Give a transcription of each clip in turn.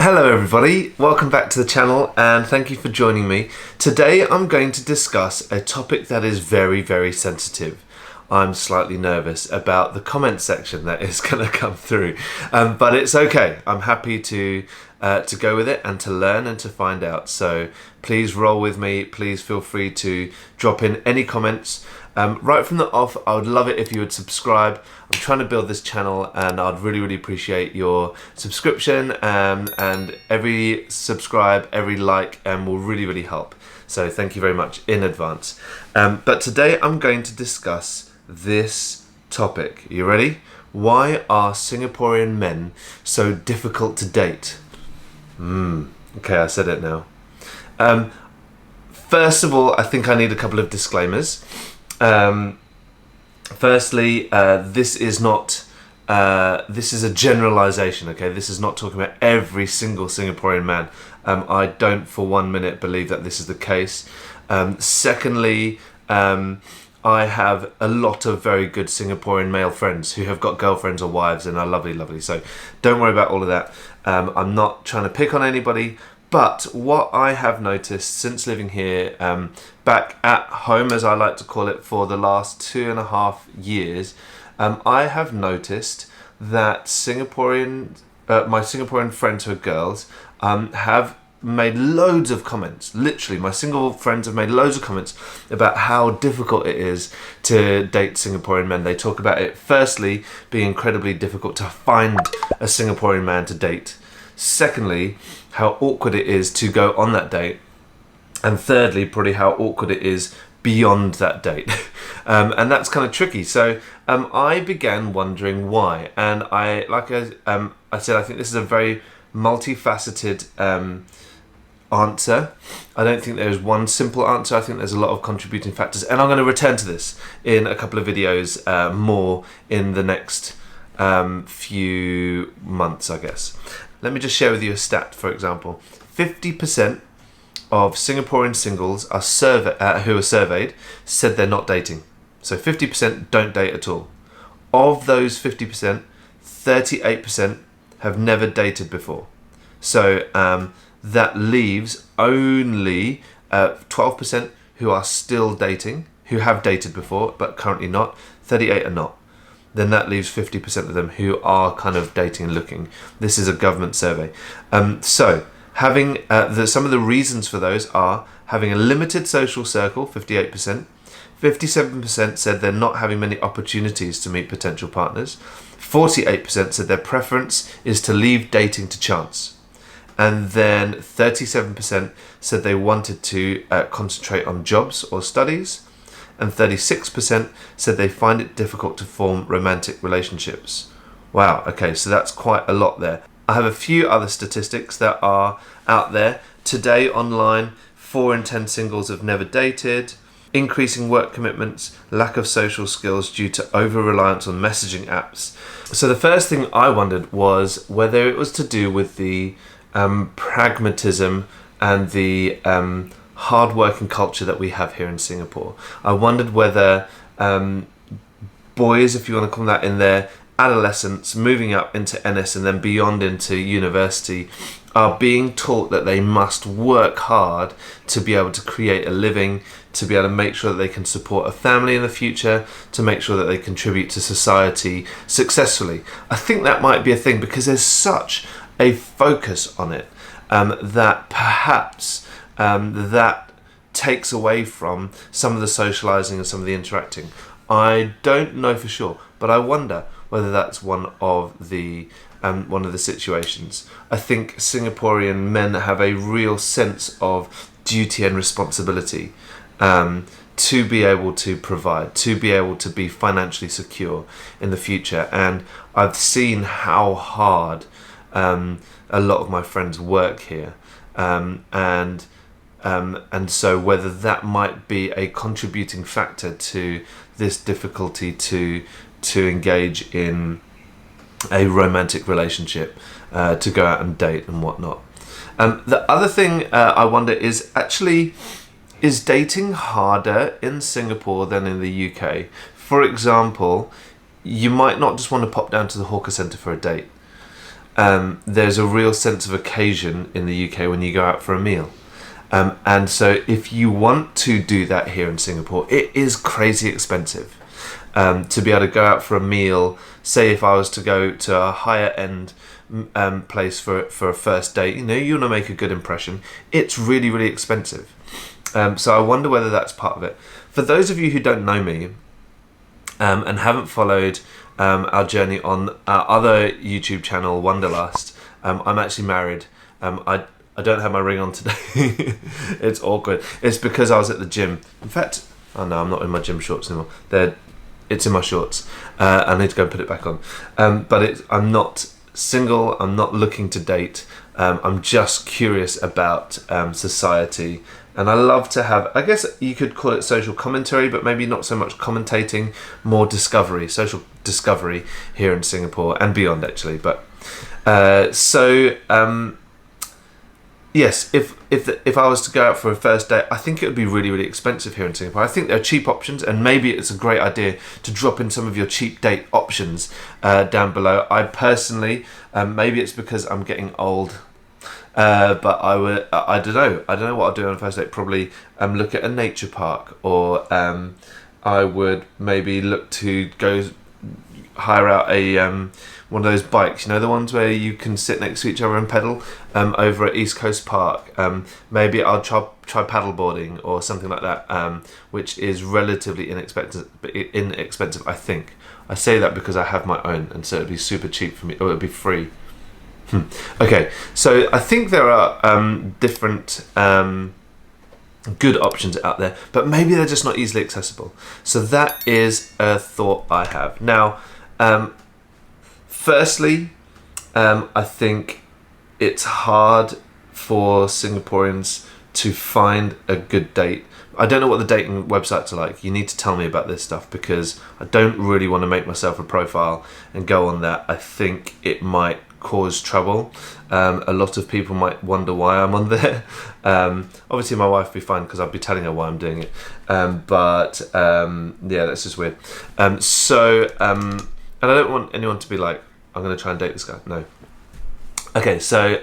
Hello everybody, welcome back to the channel and thank you for joining me. Today I'm going to discuss a topic that is very sensitive. I'm slightly nervous about the comment section that is going to come through, but it's okay. I'm happy to go with it and to learn and to find out. So please roll with me. Please feel free to drop in any comments. Right from the off, I would love it if you would subscribe. I'm trying to build this channel and I'd really appreciate your subscription, and every subscribe, every like will really help. So thank you very much in advance. But today I'm going to discuss this topic. You ready? Why are Singaporean men so difficult to date? Okay, I said it now. First of all, I think I need a couple of disclaimers. Firstly, this is not this is a generalization, okay? This is not talking about every single Singaporean man. I don't for 1 minute believe that this is the case. Secondly, I have a lot of very good Singaporean male friends who have got girlfriends or wives and are lovely. So don't worry about all of that. I'm not trying to pick on anybody. But what I have noticed since living here, back at home as I like to call it, for the last 2.5 years, I have noticed that my Singaporean friends who are girls have made loads of comments. Literally, my single friends have made loads of comments about how difficult it is to date Singaporean men. They talk about it, firstly, being incredibly difficult to find a Singaporean man to date. Secondly, how awkward it is to go on that date. And thirdly, probably how awkward it is beyond that date. And that's kind of tricky. So I began wondering why. And I said, I think this is a very multifaceted answer. I don't think there's one simple answer. I think there's a lot of contributing factors. And I'm going to return to this in a couple of videos more in the next few months, I guess. Let me just share with you a stat, for example. 50% of Singaporean singles who are surveyed said they're not dating. So 50% don't date at all. Of those 50%, 38% have never dated before. So that leaves only 12% who are still dating, who have dated before but currently not. 38 are not. Then that leaves 50% of them who are kind of dating and looking. This is a government survey. So having some of the reasons for those are having a limited social circle, 58%. 57% said they're not having many opportunities to meet potential partners. 48% said their preference is to leave dating to chance. And then 37% said they wanted to concentrate on jobs or studies. And 36% said they find it difficult to form romantic relationships. Wow, okay, so that's quite a lot there. I have a few other statistics that are out there. Today online, 4 in 10 singles have never dated. Increasing work commitments, lack of social skills due to over-reliance on messaging apps. So the first thing I wondered was whether it was to do with the pragmatism and the hard-working culture that we have here in Singapore. I wondered whether boys, if you want to call that, in their adolescence, moving up into NS and then beyond into university, are being taught that they must work hard to be able to create a living, to be able to make sure that they can support a family in the future, to make sure that they contribute to society successfully. I think that might be a thing because there's such a focus on it that perhaps that takes away from some of the socializing and some of the interacting. I don't know for sure, but I wonder whether that's one of the situations. I think Singaporean men have a real sense of duty and responsibility to be able to provide, to be able to be financially secure in the future. And I've seen how hard a lot of my friends work here, and so whether that might be a contributing factor to this difficulty to engage in a romantic relationship, to go out and date and whatnot. The other thing I wonder is actually, is dating harder in Singapore than in the UK? For example, you might not just want to pop down to the hawker centre for a date. there's a real sense of occasion in the UK when you go out for a meal. And so if you want to do that here in Singapore, it is crazy expensive. To be able to go out for a meal, say if I was to go to a higher end place for a first date, you want to make a good impression, it's really, really expensive. So I wonder whether that's part of it. For those of you who don't know me and haven't followed our journey on our other YouTube channel, Wanderlust, I'm actually married. I don't have my ring on today. It's awkward. It's because I was at the gym. In fact, oh no, I'm not in my gym shorts anymore. It's in my shorts. I need to go and put it back on. But I'm not single. I'm not looking to date. I'm just curious about society. And I love to have, I guess you could call it social commentary, but maybe not so much commentating, more discovery, social discovery here in Singapore and beyond actually. But yes, if I was to go out for a first date, I think it would be really, really expensive here in Singapore. I think there are cheap options, and maybe it's a great idea to drop in some of your cheap date options down below. I personally, maybe it's because I'm getting old, but I don't know what I'll do on a first date. Probably look at a nature park, or I would maybe look to go hire out a one of those bikes, the ones where you can sit next to each other and pedal, over at East Coast Park. Maybe I'll try paddleboarding or something like that, which is relatively inexpensive, I think. I say that because I have my own, and so it'd be super cheap for me, or it'd be free. Okay, so I think there are different good options out there, but maybe they're just not easily accessible. So that is a thought I have. Now, firstly, I think it's hard for Singaporeans to find a good date. I don't know what the dating websites are like. You need to tell me about this stuff, because I don't really want to make myself a profile and go on that. I think it might cause trouble. A lot of people might wonder why I'm on there. Obviously my wife would be fine, because I'd be telling her why I'm doing it. But yeah, that's just weird. And I don't want anyone to be like, I'm going to try and date this guy. No. Okay, so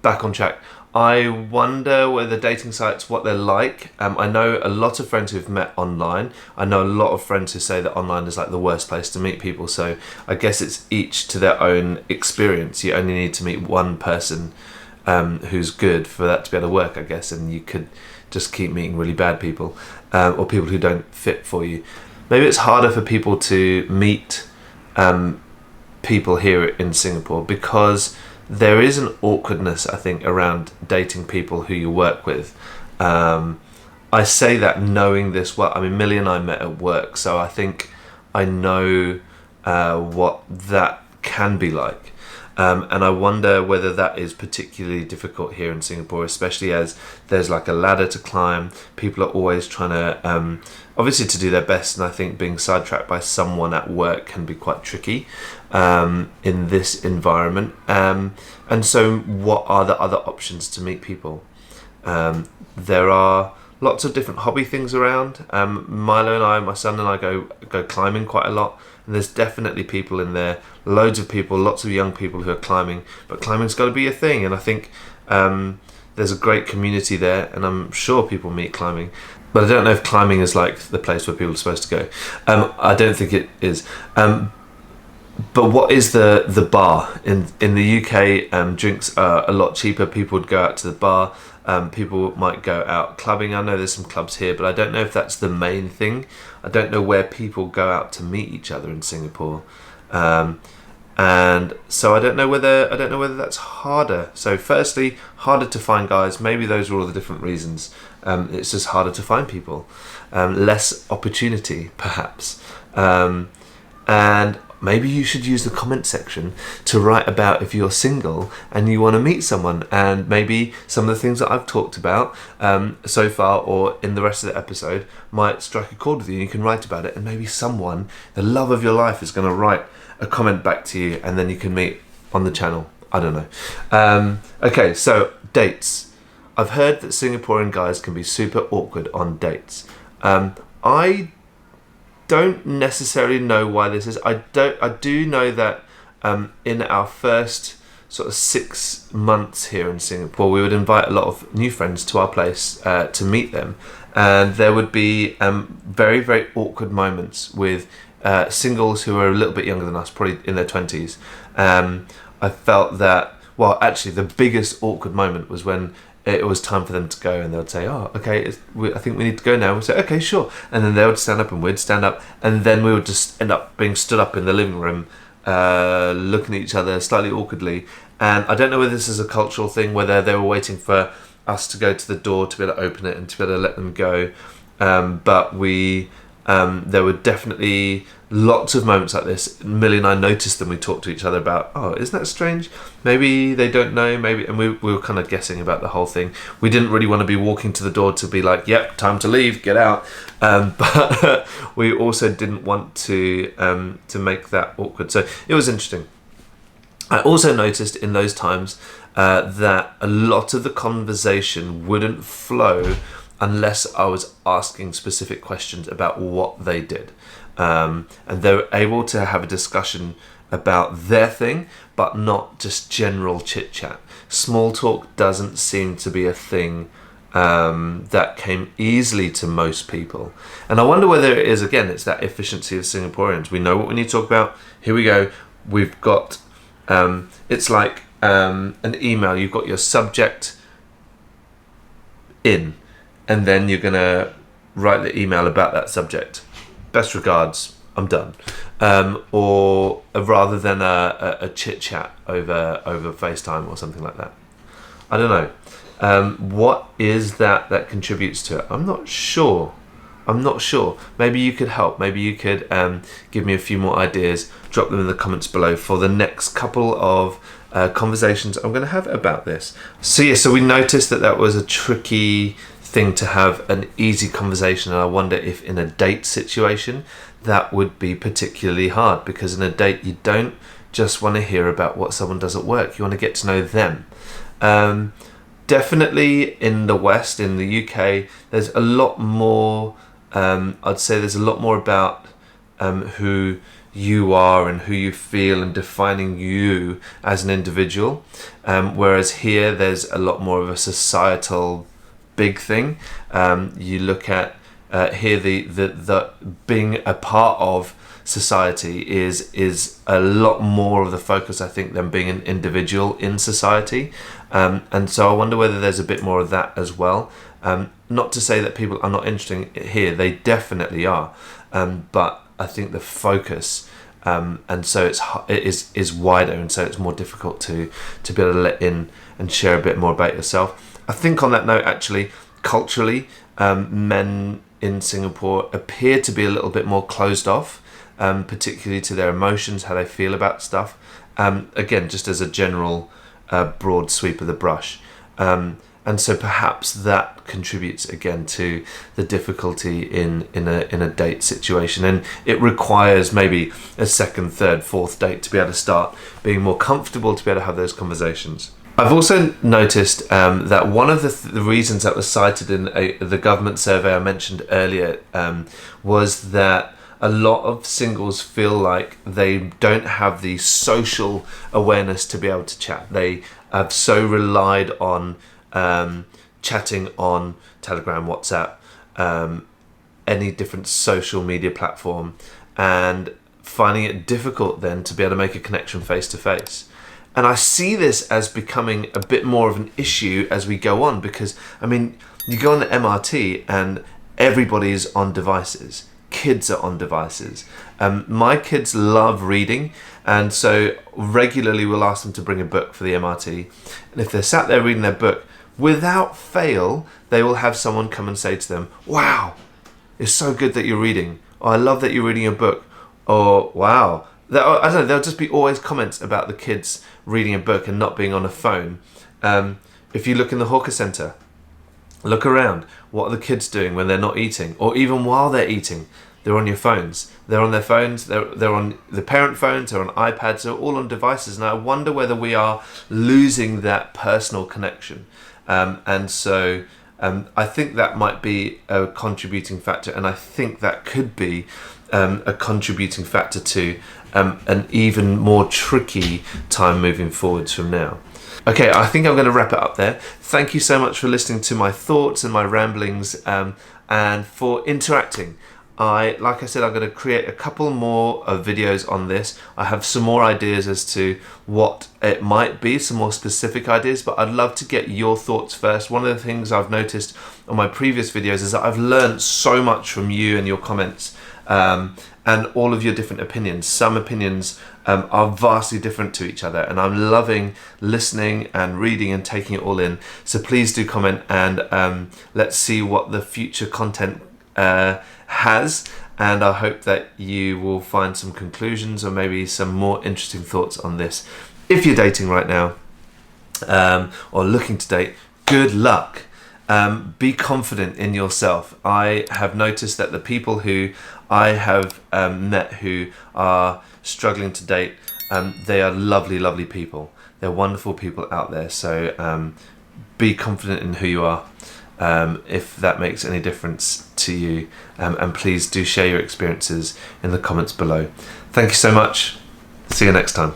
back on track. I wonder whether dating sites, what they're like. I know a lot of friends who've met online. I know a lot of friends who say that online is like the worst place to meet people. So I guess it's each to their own experience. You only need to meet one person who's good for that to be able to work, I guess. And you could just keep meeting really bad people, or people who don't fit for you. Maybe it's harder for people to meet people here in Singapore, because there is an awkwardness, I think, around dating people who you work with. I say that knowing this well. I mean, Millie and I met at work, so I think I know what that can be like. And I wonder whether that is particularly difficult here in Singapore, especially as there's like a ladder to climb. People are always trying to, obviously to do their best, and I think being sidetracked by someone at work can be quite tricky in this environment. And so what are the other options to meet people? There are lots of different hobby things around. Milo and I, my son and I, go climbing quite a lot. And there's definitely people in there, loads of people, lots of young people who are climbing, but climbing's got to be a thing. And I think there's a great community there, and I'm sure people meet climbing. But I don't know if climbing is like the place where people are supposed to go. I don't think it is. But what is the bar? In the UK, drinks are a lot cheaper. People would go out to the bar. People might go out clubbing. I know there's some clubs here, but I don't know if that's the main thing. I don't know where people go out to meet each other in Singapore, and so I don't know whether that's harder. So firstly, harder to find guys. Maybe those are all the different reasons. It's just harder to find people, less opportunity perhaps, and maybe you should use the comment section to write about if you're single and you want to meet someone, and maybe some of the things that I've talked about so far or in the rest of the episode might strike a chord with you. You can write about it, and maybe someone, the love of your life, is going to write a comment back to you, and then you can meet on the channel. I don't know. Okay, so dates. I've heard that Singaporean guys can be super awkward on dates. I don't necessarily know why this is. I do know that in our first sort of 6 months here in Singapore, we would invite a lot of new friends to our place to meet them, and there would be very, very awkward moments with singles who were a little bit younger than us, probably in their 20s. I felt that, well, actually the biggest awkward moment was when it was time for them to go, and they would say, oh, okay, I think we need to go now. We'd say, okay, sure. And then they would stand up and we'd stand up, and then we would just end up being stood up in the living room, looking at each other slightly awkwardly. And I don't know whether this is a cultural thing, whether they were waiting for us to go to the door to be able to open it and to be able to let them go. But there were definitely lots of moments like this. Millie and I noticed them. We talked to each other about, oh, isn't that strange? Maybe they don't know, maybe. And we were kind of guessing about the whole thing. We didn't really want to be walking to the door to be like, yep, time to leave, get out. But we also didn't want to make that awkward. So it was interesting. I also noticed in those times that a lot of the conversation wouldn't flow unless I was asking specific questions about what they did. And they were able to have a discussion about their thing, but not just general chit chat. Small talk doesn't seem to be a thing that came easily to most people. And I wonder whether it is, again, it's that efficiency of Singaporeans. We know what we need to talk about. Here we go. We've got, it's like an email. You've got your subject in, and then you're going to write the email about that subject. Best regards, I'm done. Or rather than a chit chat over FaceTime or something like that. I don't know. What is that contributes to it? I'm not sure. Maybe you could help. Maybe you could give me a few more ideas. Drop them in the comments below for the next couple of conversations I'm going to have about this. So we noticed that was a tricky thing to have an easy conversation, and I wonder if in a date situation that would be particularly hard, because in a date you don't just want to hear about what someone does at work, you want to get to know them. Definitely in the West, in the UK, there's a lot more, I'd say there's a lot more about who you are and who you feel and defining you as an individual, whereas here there's a lot more of a societal big thing. You look at here the being a part of society is a lot more of the focus, I think, than being an individual in society. And so I wonder whether there's a bit more of that as well. Not to say that people are not interesting here, they definitely are. But I think the focus, and so it is wider, and so it's more difficult to be able to let in and share a bit more about yourself. I think on that note, actually, culturally, men in Singapore appear to be a little bit more closed off, particularly to their emotions, how they feel about stuff. Again, just as a general broad sweep of the brush. And so perhaps that contributes again to the difficulty in a date situation, and it requires maybe a second, third, fourth date to be able to start being more comfortable to be able to have those conversations. I've also noticed that one of the reasons that was cited in the government survey I mentioned earlier was that a lot of singles feel like they don't have the social awareness to be able to chat. They have so relied on chatting on Telegram, WhatsApp, any different social media platform, and finding it difficult then to be able to make a connection face to face. And I see this as becoming a bit more of an issue as we go on, because, I mean, you go on the MRT and everybody's on devices. Kids are on devices. My kids love reading, and so regularly we'll ask them to bring a book for the MRT. And if they're sat there reading their book, without fail, they will have someone come and say to them, wow, it's so good that you're reading. Or I love that you're reading a book. Or wow. I don't know, there'll just be always comments about the kids reading a book and not being on a phone. If you look in the hawker centre, look around. What are the kids doing when they're not eating? Or even while they're eating, they're on your phones. They're on their phones, they're on the parent phones, they're on iPads, they're all on devices. And I wonder whether we are losing that personal connection. And so I think that might be a contributing factor, and I think that could be a contributing factor to an even more tricky time moving forwards from now. Okay, I think I'm going to wrap it up there. Thank you so much for listening to my thoughts and my ramblings, and for interacting. Like I said, I'm going to create a couple more of videos on this. I have some more ideas as to what it might be, some more specific ideas, but I'd love to get your thoughts first. One of the things I've noticed on my previous videos is that I've learned so much from you and your comments, and all of your different opinions. Some opinions are vastly different to each other, and I'm loving listening and reading and taking it all in. So please do comment, and let's see what the future content has, and I hope that you will find some conclusions or maybe some more interesting thoughts on this. If you're dating right now, or looking to date, good luck. Be confident in yourself. I have noticed that the people who I have met who are struggling to date, they are lovely, lovely people. They're wonderful people out there. So be confident in who you are, if that makes any difference to you. And please do share your experiences in the comments below. Thank you so much. See you next time.